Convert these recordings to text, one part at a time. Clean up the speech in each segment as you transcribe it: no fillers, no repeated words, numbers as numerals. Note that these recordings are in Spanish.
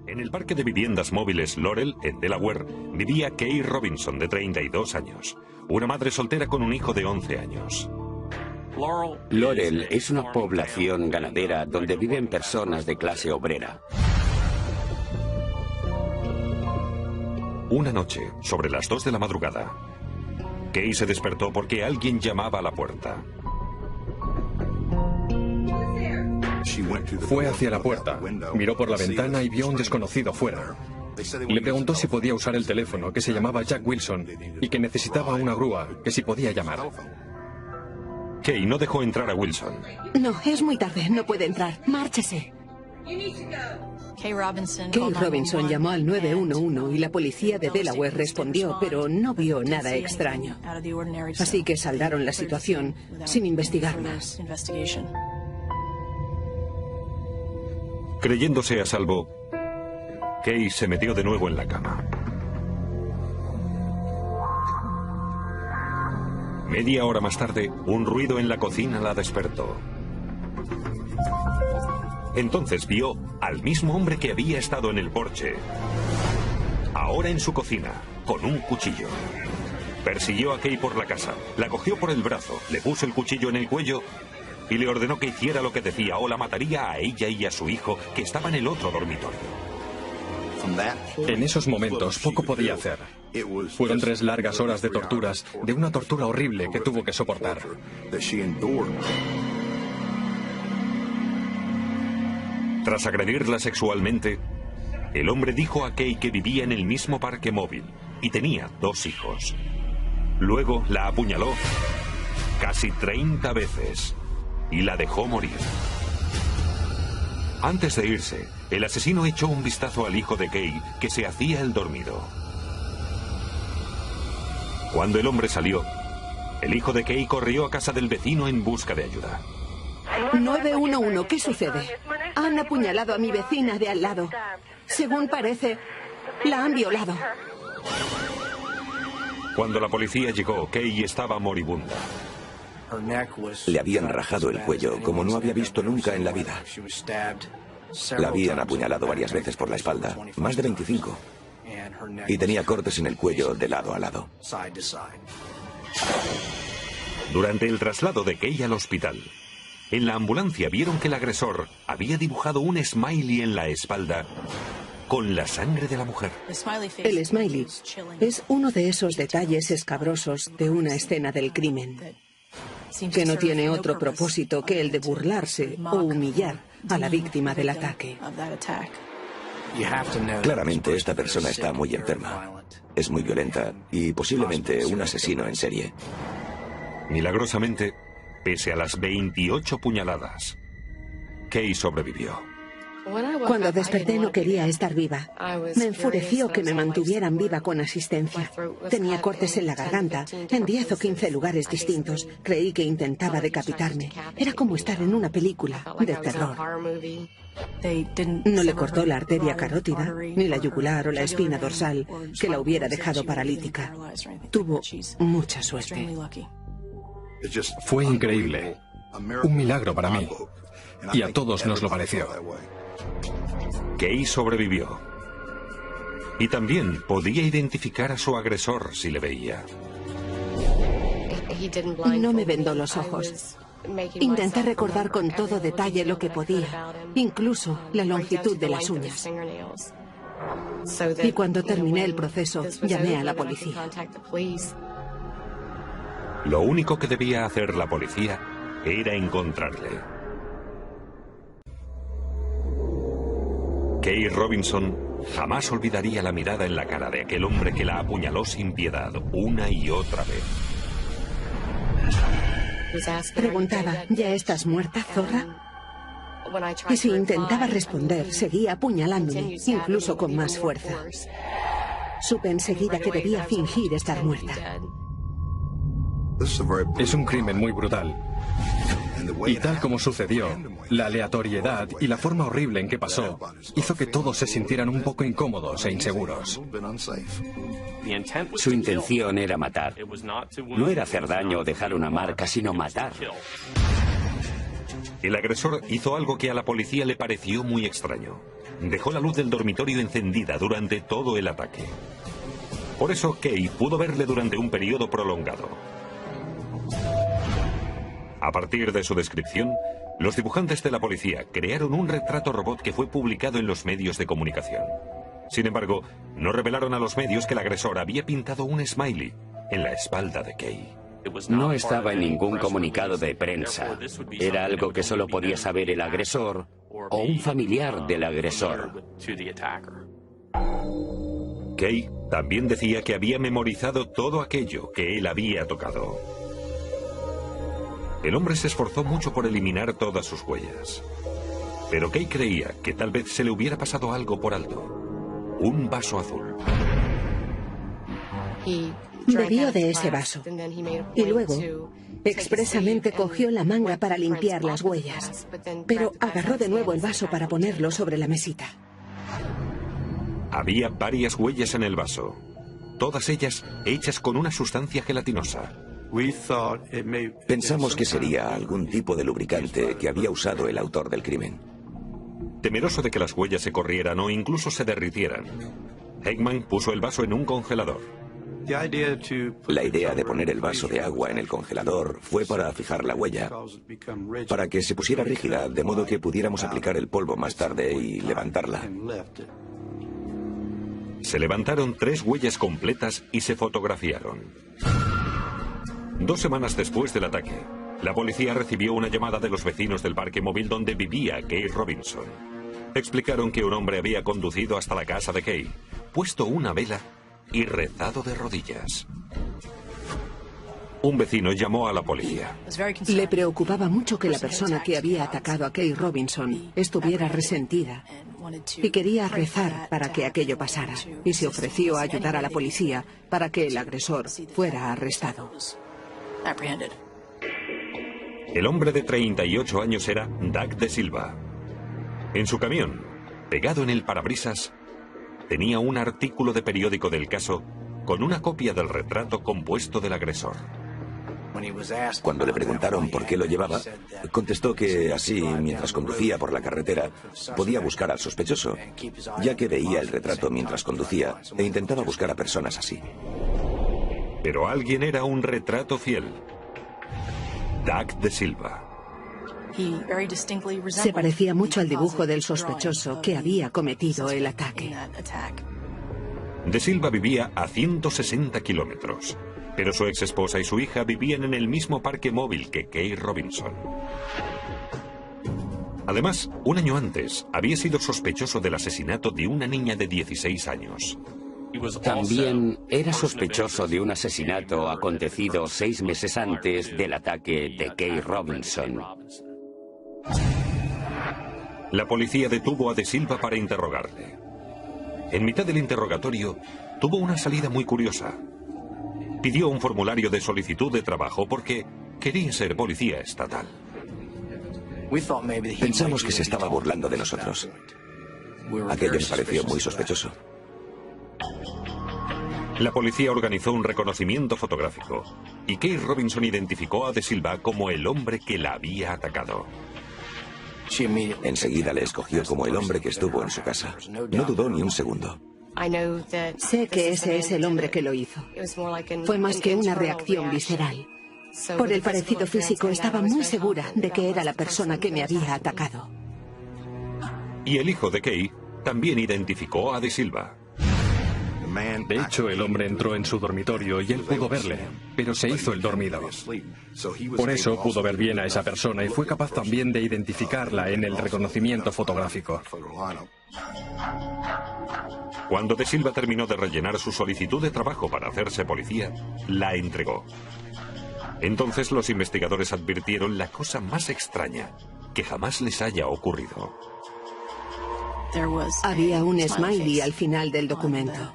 En el parque de viviendas móviles Laurel, en Delaware, vivía Kay Robinson, de 32 años. Una madre soltera con un hijo de 11 años. Laurel es una población ganadera donde viven personas de clase obrera. Una noche, sobre las 2 de la madrugada, Kay se despertó porque alguien llamaba a la puerta. Fue hacia la puerta, miró por la ventana y vio a un desconocido fuera. Le preguntó si podía usar el teléfono, que se llamaba Jack Wilson, y que necesitaba una grúa, que si podía llamar. Kay no dejó entrar a Wilson. No, es muy tarde, no puede entrar. Márchese. Kay Robinson llamó al 911 y la policía de Delaware respondió, pero no vio nada extraño. Así que saldaron la situación sin investigar más. Creyéndose a salvo, Kay se metió de nuevo en la cama. Media hora más tarde, un ruido en la cocina la despertó. Entonces vio al mismo hombre que había estado en el porche, ahora en su cocina, con un cuchillo. Persiguió a Kay por la casa, la cogió por el brazo, le puso el cuchillo en el cuello y le ordenó que hiciera lo que decía o la mataría a ella y a su hijo, que estaba en el otro dormitorio. En esos momentos poco podía hacer. Fueron 3 largas horas de torturas, de una tortura horrible que tuvo que soportar. Tras agredirla sexualmente, el hombre dijo a Kay que vivía en el mismo parque móvil y tenía 2 hijos. Luego la apuñaló casi 30 veces y la dejó morir. Antes de irse, el asesino echó un vistazo al hijo de Kay, que se hacía el dormido. Cuando el hombre salió, el hijo de Kay corrió a casa del vecino en busca de ayuda. 911, ¿qué sucede? Han apuñalado a mi vecina de al lado. Según parece, la han violado. Cuando la policía llegó, Kay estaba moribunda. Le habían rajado el cuello como no había visto nunca en la vida. La habían apuñalado varias veces por la espalda, más de 25. Y tenía cortes en el cuello de lado a lado. Durante el traslado de Kay al hospital, en la ambulancia vieron que el agresor había dibujado un smiley en la espalda con la sangre de la mujer. El smiley es uno de esos detalles escabrosos de una escena del crimen, que no tiene otro propósito que el de burlarse o humillar a la víctima del ataque. Claramente esta persona está muy enferma. Es muy violenta y posiblemente un asesino en serie. Milagrosamente, pese a las 28 puñaladas, Kay sobrevivió. Cuando desperté no quería estar viva. Me enfureció que me mantuvieran viva con asistencia. Tenía cortes en la garganta, en 10 o 15 lugares distintos. Creí que intentaba decapitarme. Era como estar en una película de terror. No le cortó la arteria carótida, ni la yugular o la espina dorsal, que la hubiera dejado paralítica. Tuvo mucha suerte. Fue increíble. Un milagro para mí. Y a todos nos lo pareció. Kay sobrevivió. Y también podía identificar a su agresor si le veía. No me vendó los ojos. Intenté recordar con todo detalle lo que podía, incluso la longitud de las uñas. Y cuando terminé el proceso, llamé a la policía. Lo único que debía hacer la policía era encontrarle. Kay Robinson jamás olvidaría la mirada en la cara de aquel hombre que la apuñaló sin piedad una y otra vez. Preguntaba, ¿ya estás muerta, zorra? Y si intentaba responder, seguía apuñalándome, incluso con más fuerza. Supe enseguida que debía fingir estar muerta. Es un crimen muy brutal. Y tal como sucedió, la aleatoriedad y la forma horrible en que pasó hizo que todos se sintieran un poco incómodos e inseguros. Su intención era matar. No era hacer daño o dejar una marca, sino matar. El agresor hizo algo que a la policía le pareció muy extraño. dejó la luz del dormitorio encendida durante todo el ataque. Por eso Kay pudo verle durante un periodo prolongado. A partir de su descripción, los dibujantes de la policía crearon un retrato robot que fue publicado en los medios de comunicación. Sin embargo, no revelaron a los medios que el agresor había pintado un smiley en la espalda de Kay. No estaba en ningún comunicado de prensa. Era algo que solo podía saber el agresor o un familiar del agresor. Kay también decía que había memorizado todo aquello que él había tocado. El hombre se esforzó mucho por eliminar todas sus huellas. Pero Kay creía que tal vez se le hubiera pasado algo por alto. Un vaso azul. Bebió de ese vaso. Y luego, expresamente cogió la manga para limpiar las huellas. Pero agarró de nuevo el vaso para ponerlo sobre la mesita. Había varias huellas en el vaso. Todas ellas hechas con una sustancia gelatinosa. Pensamos que sería algún tipo de lubricante que había usado el autor del crimen. Temeroso de que las huellas se corrieran o incluso se derritieran, Eggman puso el vaso en un congelador. La idea de poner el vaso de agua en el congelador fue para fijar la huella, para que se pusiera rígida, de modo que pudiéramos aplicar el polvo más tarde y levantarla. Se levantaron 3 huellas completas y se fotografiaron. 2 semanas después del ataque, la policía recibió una llamada de los vecinos del parque móvil donde vivía Kay Robinson. Explicaron que un hombre había conducido hasta la casa de Kay, puesto una vela y rezado de rodillas. Un vecino llamó a la policía. Le preocupaba mucho que la persona que había atacado a Kay Robinson estuviera resentida y quería rezar para que aquello pasara, y se ofreció a ayudar a la policía para que el agresor fuera arrestado. El hombre de 38 años era Doug De Silva. En su camión, pegado en el parabrisas, tenía un artículo de periódico del caso con una copia del retrato compuesto del agresor. Cuando le preguntaron por qué lo llevaba, contestó que así, mientras conducía por la carretera, podía buscar al sospechoso, ya que veía el retrato mientras conducía e intentaba buscar a personas así. Pero alguien era un retrato fiel. Doug De Silva. Se parecía mucho al dibujo del sospechoso que había cometido el ataque. De Silva vivía a 160 kilómetros, pero su ex esposa y su hija vivían en el mismo parque móvil que Kay Robinson. Además, un año antes, había sido sospechoso del asesinato de una niña de 16 años. También era sospechoso de un asesinato acontecido 6 meses antes del ataque de Kay Robinson. La policía detuvo a De Silva para interrogarle. En mitad del interrogatorio, tuvo una salida muy curiosa. Pidió un formulario de solicitud de trabajo porque quería ser policía estatal. Pensamos que se estaba burlando de nosotros. Aquello me pareció muy sospechoso. La policía organizó un reconocimiento fotográfico y Kay Robinson identificó a De Silva como el hombre que la había atacado. Enseguida le escogió como el hombre que estuvo en su casa. No dudó ni un segundo. Sé que ese es el hombre que lo hizo. Fue más que una reacción visceral. Por el parecido físico estaba muy segura de que era la persona que me había atacado. Y el hijo de Kay también identificó a De Silva. De hecho, el hombre entró en su dormitorio y él pudo verle, pero se hizo el dormido. Por eso pudo ver bien a esa persona y fue capaz también de identificarla en el reconocimiento fotográfico. Cuando De Silva terminó de rellenar su solicitud de trabajo para hacerse policía, la entregó. Entonces los investigadores advirtieron la cosa más extraña que jamás les haya ocurrido. Había un smiley al final del documento.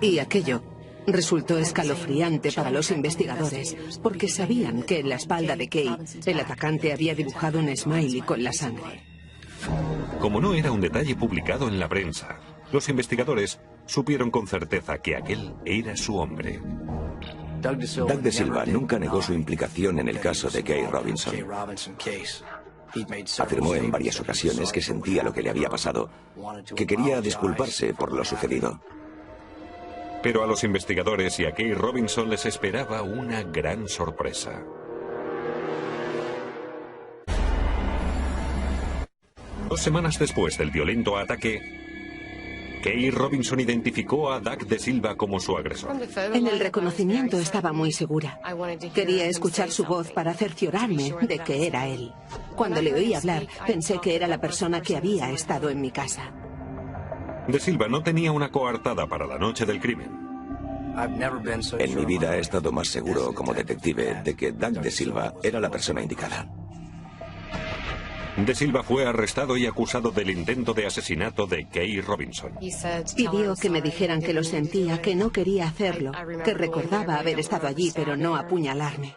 Y aquello resultó escalofriante para los investigadores, porque sabían que en la espalda de Kay el atacante había dibujado un smiley con la sangre. Como no era un detalle publicado en la prensa, los investigadores supieron con certeza que aquel era su hombre. Doug De Silva nunca negó su implicación en el caso de Kay Robinson. Afirmó en varias ocasiones que sentía lo que le había pasado, que quería disculparse por lo sucedido. Pero a los investigadores y a Kay Robinson les esperaba una gran sorpresa. Dos semanas después del violento ataque, Kay Robinson identificó a Doug De Silva como su agresor. En el reconocimiento estaba muy segura. Quería escuchar su voz para cerciorarme de que era él. Cuando le oí hablar, pensé que era la persona que había estado en mi casa. De Silva no tenía una coartada para la noche del crimen. En mi vida he estado más seguro como detective de que Doug De Silva era la persona indicada. De Silva fue arrestado y acusado del intento de asesinato de Kay Robinson. Pidió que me dijeran que lo sentía, que no quería hacerlo, que recordaba haber estado allí pero no apuñalarme.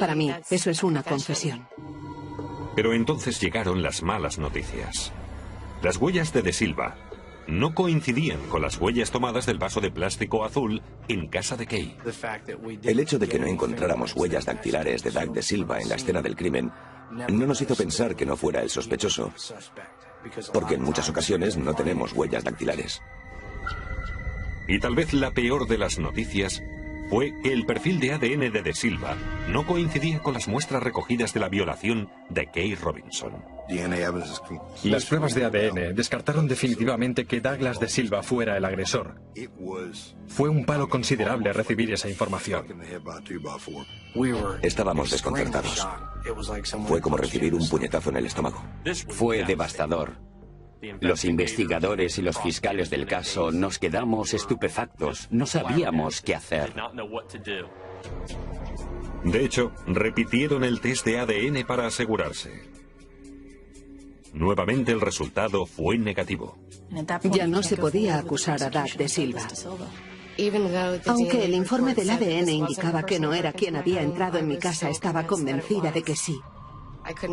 Para mí, eso es una confesión. Pero entonces llegaron las malas noticias. Las huellas de Silva no coincidían con las huellas tomadas del vaso de plástico azul en casa de Kay. El hecho de que no encontráramos huellas dactilares de Doug De Silva en la escena del crimen no nos hizo pensar que no fuera el sospechoso, porque en muchas ocasiones no tenemos huellas dactilares. Y tal vez la peor de las noticias fue que el perfil de ADN de Silva no coincidía con las muestras recogidas de la violación de Kay Robinson. Las pruebas de ADN descartaron definitivamente que Douglas De Silva fuera el agresor. Fue un palo considerable recibir esa información. Estábamos desconcertados. Fue como recibir un puñetazo en el estómago. Fue devastador. Los investigadores y los fiscales del caso nos quedamos estupefactos. No sabíamos qué hacer. De hecho, repitieron el test de ADN para asegurarse. Nuevamente el resultado fue negativo. Ya no se podía acusar a Doug De Silva. Aunque el informe del ADN indicaba que no era quien había entrado en mi casa, estaba convencida de que sí.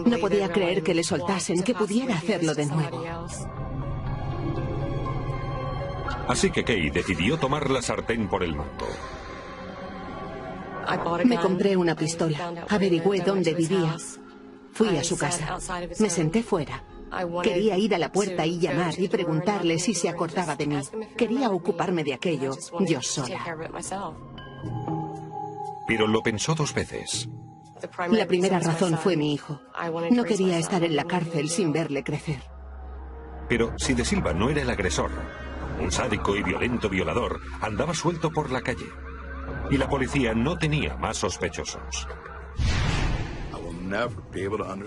No podía creer que le soltasen, que pudiera hacerlo de nuevo. Así que Kay decidió tomar la sartén por el mango. Me compré una pistola, averigüé dónde vivía. Fui a su casa, me senté fuera. Quería ir a la puerta y llamar y preguntarle si se acordaba de mí. Quería ocuparme de aquello yo sola. Pero lo pensó dos veces. La primera razón fue mi hijo. No quería estar en la cárcel sin verle crecer. Pero si De Silva no era el agresor, un sádico y violento violador andaba suelto por la calle. Y la policía no tenía más sospechosos.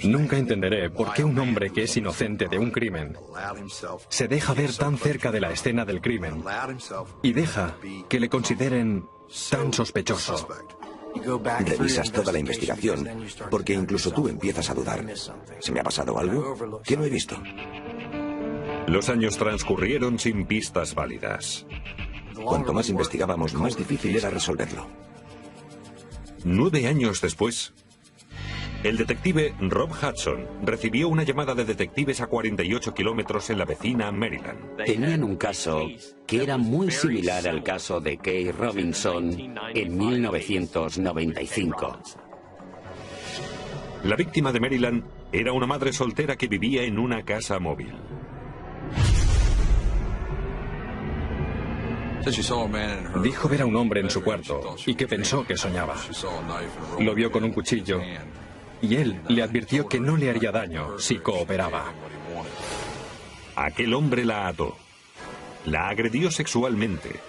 Nunca entenderé por qué un hombre que es inocente de un crimen se deja ver tan cerca de la escena del crimen y deja que le consideren tan sospechoso. Revisas toda la investigación, porque incluso tú empiezas a dudar. ¿Se me ha pasado algo? ¿Qué no he visto? Los años transcurrieron sin pistas válidas. Cuanto más investigábamos, más difícil era resolverlo. 9 años después, el detective Rob Hudson recibió una llamada de detectives a 48 kilómetros en la vecina Maryland. Tenían un caso que era muy similar al caso de Kay Robinson en 1995. La víctima de Maryland era una madre soltera que vivía en una casa móvil. Dijo ver a un hombre en su cuarto y que pensó que soñaba. Lo vio con un cuchillo y él le advirtió que no le haría daño si cooperaba. Aquel hombre la ató, la agredió sexualmente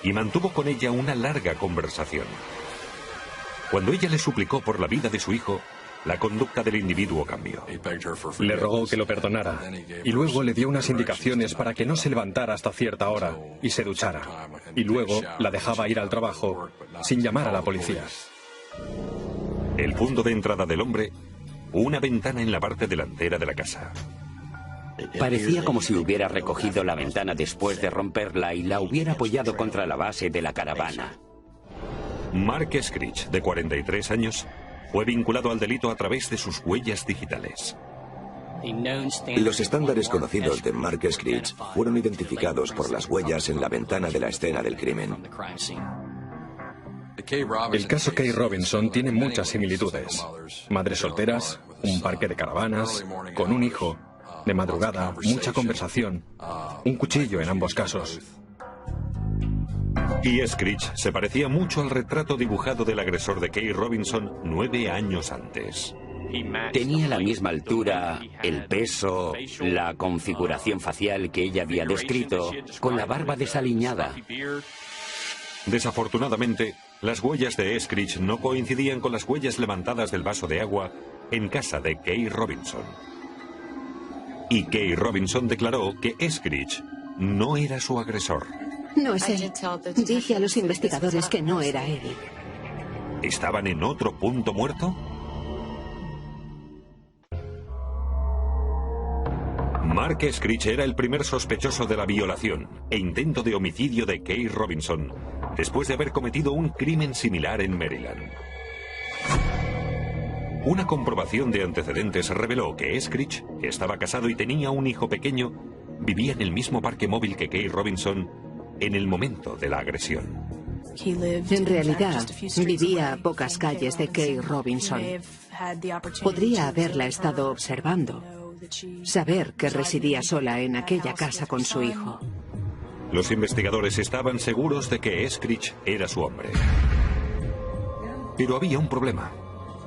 y mantuvo con ella una larga conversación. Cuando ella le suplicó por la vida de su hijo, la conducta del individuo cambió. Le rogó que lo perdonara y luego le dio unas indicaciones para que no se levantara hasta cierta hora y se duchara. Y luego la dejaba ir al trabajo sin llamar a la policía. El punto de entrada del hombre, una ventana en la parte delantera de la casa. Parecía como si hubiera recogido la ventana después de romperla y la hubiera apoyado contra la base de la caravana. Mark Screech, de 43 años, fue vinculado al delito a través de sus huellas digitales. Los estándares conocidos de Mark Screech fueron identificados por las huellas en la ventana de la escena del crimen. El caso Kay Robinson tiene muchas similitudes. Madres solteras, un parque de caravanas, con un hijo, de madrugada, mucha conversación, un cuchillo en ambos casos. Y Eskridge se parecía mucho al retrato dibujado del agresor de Kay Robinson 9 años antes. Tenía la misma altura, el peso, la configuración facial que ella había descrito, con la barba desaliñada. Desafortunadamente, las huellas de Eskridge no coincidían con las huellas levantadas del vaso de agua en casa de Kay Robinson. Y Kay Robinson declaró que Eskridge no era su agresor. No es él. Dije a los investigadores que no era él. ¿Estaban en otro punto muerto? Mark Eskridge era el primer sospechoso de la violación e intento de homicidio de Kay Robinson, después de haber cometido un crimen similar en Maryland. Una comprobación de antecedentes reveló que Eskridge estaba casado y tenía un hijo pequeño, vivía en el mismo parque móvil que Kay Robinson en el momento de la agresión. En realidad, vivía a pocas calles de Kay Robinson. Podría haberla estado observando, saber que residía sola en aquella casa con su hijo. Los investigadores estaban seguros de que Eskridge era su hombre. Pero había un problema.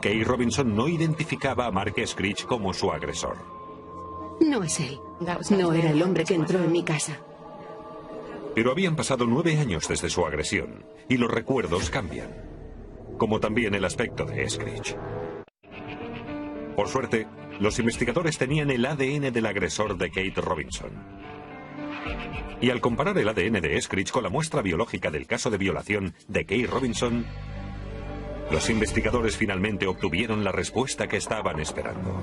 Kay Robinson no identificaba a Mark Eskridge como su agresor. No es él. No era el hombre que entró en mi casa. Pero habían pasado 9 años desde su agresión, y los recuerdos cambian. Como también el aspecto de Eskridge. Por suerte, los investigadores tenían el ADN del agresor de Kate Robinson. Y al comparar el ADN de Eskridge con la muestra biológica del caso de violación de Kay Robinson, los investigadores finalmente obtuvieron la respuesta que estaban esperando.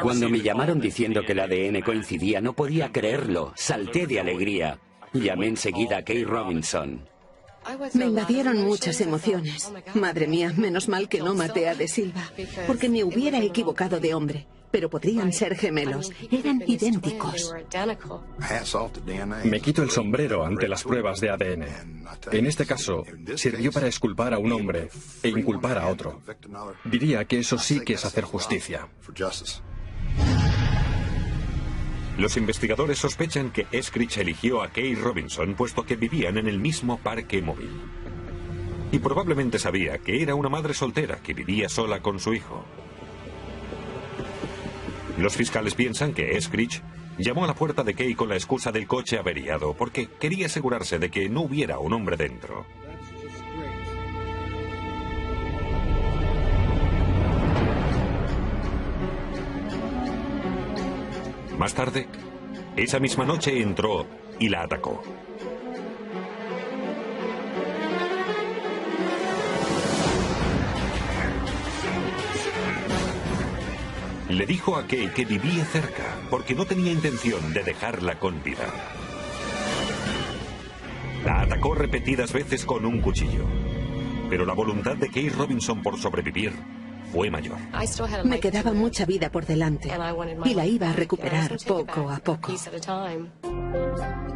Cuando me llamaron diciendo que el ADN coincidía, no podía creerlo. Salté de alegría. Llamé enseguida a Kay Robinson. Me invadieron muchas emociones. Madre mía, menos mal que no maté a De Silva, porque me hubiera equivocado de hombre. Pero podrían ser gemelos. Eran idénticos. Me quito el sombrero ante las pruebas de ADN. En este caso, sirvió para exculpar a un hombre e inculpar a otro. Diría que eso sí que es hacer justicia. Los investigadores sospechan que Eskridge eligió a Kay Robinson puesto que vivían en el mismo parque móvil. Y probablemente sabía que era una madre soltera que vivía sola con su hijo. Los fiscales piensan que Eskridge llamó a la puerta de Kay con la excusa del coche averiado porque quería asegurarse de que no hubiera un hombre dentro. Más tarde, esa misma noche entró y la atacó. Le dijo a Kay que vivía cerca porque no tenía intención de dejarla con vida. La atacó repetidas veces con un cuchillo, pero la voluntad de Kay Robinson por sobrevivir fue mayor. Me quedaba mucha vida por delante y la iba a recuperar poco a poco.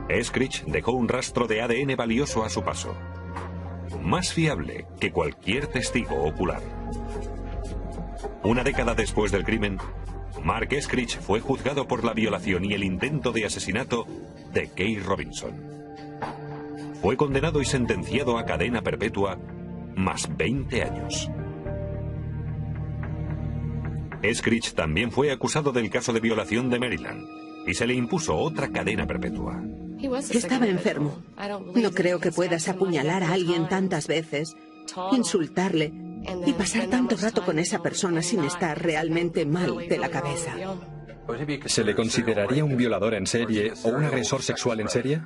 Eskridge dejó un rastro de ADN valioso a su paso, más fiable que cualquier testigo ocular. Una década después del crimen, Mark Eskridge fue juzgado por la violación y el intento de asesinato de Kay Robinson. Fue condenado y sentenciado a cadena perpetua más 20 años. Eskridge también fue acusado del caso de violación de Maryland y se le impuso otra cadena perpetua. Estaba enfermo. No creo que puedas apuñalar a alguien tantas veces, insultarle y pasar tanto rato con esa persona sin estar realmente mal de la cabeza. ¿Se le consideraría un violador en serie o un agresor sexual en serie?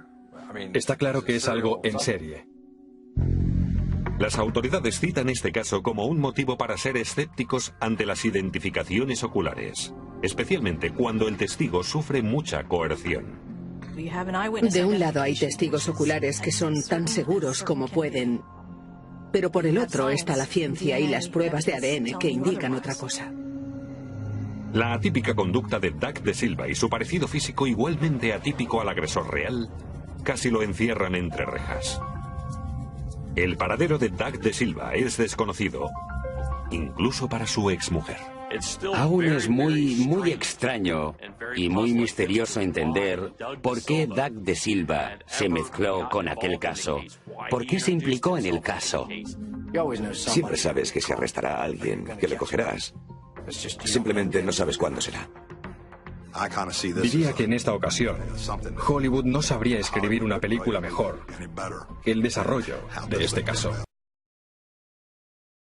Está claro que es algo en serie. Las autoridades citan este caso como un motivo para ser escépticos ante las identificaciones oculares, especialmente cuando el testigo sufre mucha coerción. De un lado hay testigos oculares que son tan seguros como pueden, pero por el otro está la ciencia y las pruebas de ADN que indican otra cosa. La atípica conducta de Doug De Silva y su parecido físico igualmente atípico al agresor real casi lo encierran entre rejas. El paradero de Doug De Silva es desconocido, incluso para su exmujer. Aún es muy extraño y muy misterioso entender por qué Doug de Silva se mezcló con aquel caso. ¿Por qué se implicó en el caso? Siempre sabes que se arrestará a alguien, que le cogerás. Simplemente no sabes cuándo será. Diría que en esta ocasión, Hollywood no sabría escribir una película mejor que el desarrollo de este caso.